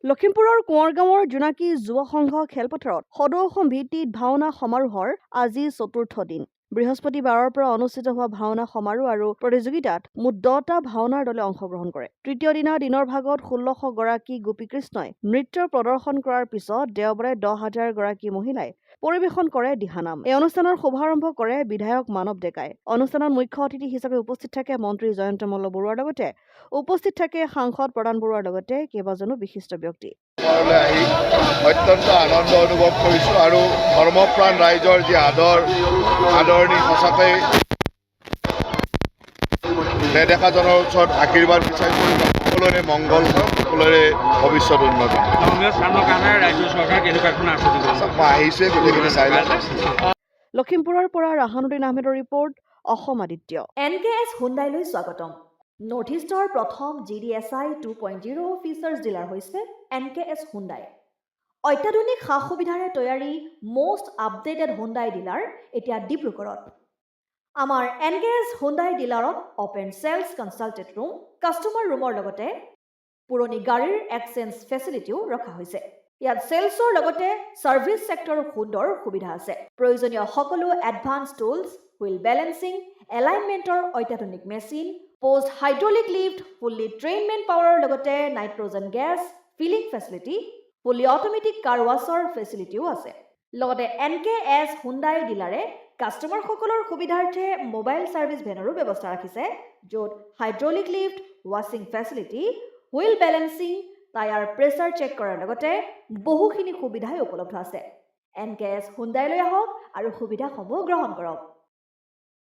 লখিমপুৰৰ কোঁৱৰগাঁৱৰ জোনাকী যুৱ সংঘ খেলপথাৰত সদৌ অসম ভিত্তিত ভাওনা সমাৰোহৰ আজি চতুৰ্থ দিন। বৃহস্পতিবাৰৰ পৰা অনুষ্ঠিত হোৱা ভাওনা সমাৰোহ আৰু প্ৰতিযোগিতাত মুঠ 10টা ভাওনাৰ দলে অংশগ্ৰহণ কৰে। তৃতীয় দিনৰ ভাগত 1600 গৰাকী গোপীকৃষ্ণই নৃত্য প্ৰদৰ্শন কৰাৰ পিছত দেওবাৰে 10,000 গৰাকী মহিলাই পৰিৱেশন কৰে দিহানাম। এই অনুষ্ঠানৰ শুভাৰম্ভ কৰে বিধায়ক মানৱ ডেকাই। অনুষ্ঠানত মুখ্য অতিথি হিচাপে উপস্থিত থাকে মন্ত্ৰী জয়ন্ত মল্ল বৰুৱাৰ লগতে উপস্থিত থাকে সাংসদ প্ৰধান বৰুৱাৰ লগতে কেইবাজনো বিশিষ্ট ব্যক্তি। আহি অত্যন্ত আনন্দ অনুভৱ কৰিছোঁ আৰু ধৰ্মপ্ৰাণ ৰাইজৰ যি আদৰণি সঁচাকৈ নেদেখাজনৰ ওচৰত আশীৰ্বাদ বিচাৰিছোঁ। সকলোৰে মংগল হয়, সকলোৰে ভৱিষ্যত উন্নত আহিছে গোটেইখিনি চাই লওঁ। লখিমপুৰৰ পৰা ৰাহানুদ্দিন আহমেদৰ ৰিপৰ্ট, অসম আদিত্য। NKS হুণ্ডাইলৈ স্বাগতম। নৰ্থ ইষ্টৰ প্ৰথম GDSI 2.0 ফিচাৰ্ছ ডিলাৰ হৈছে NKS হুণ্ডাই। অত্যাধুনিক সা সুবিধাৰে তৈয়াৰী মষ্ট আপডেটেড হুণ্ডাই ডিলাৰ এতিয়া ডিব্ৰুগড়ত। আমাৰ NKS হুণ্ডাই ডিলাৰত open sales consulted room, customer ৰুমৰ লগতে পুৰণি গাড়ীৰ এক্সচেঞ্জ ফেচিলিটিও ৰখা হৈছে। ইয়াত চেলছৰ লগতে ছাৰ্ভিচ ছেক্টৰৰ সুন্দৰ সুবিধা আছে। প্ৰয়োজনীয় সকলো এডভান্স টুলছ, হুইল বেলেন্সিং, এলাইনমেণ্টৰ অত্যাধুনিক machine, post hydraulic lift, fully train men পাৱাৰৰ লগতে nitrogen gas filling facility, fully automatic car ৱাছৰ ফেচিলিটিও আছে। লগতে NKS হুণ্ডাই ডিলাৰে কাষ্টমাৰসকলৰ সুবিধাৰ্থে মোবাইল ছাৰ্ভিচ ভেনৰো ব্যৱস্থা ৰাখিছে, য'ত হাইড্ৰলিক লিফ্ট, ৱাশ্বিং facility, wheel balancing, tyre pressure check কৰাৰ লগতে বহুখিনি সুবিধাই উপলব্ধ আছে। NKS হুণ্ডাইলৈ আহক আৰু সুবিধাসমূহ গ্ৰহণ কৰক।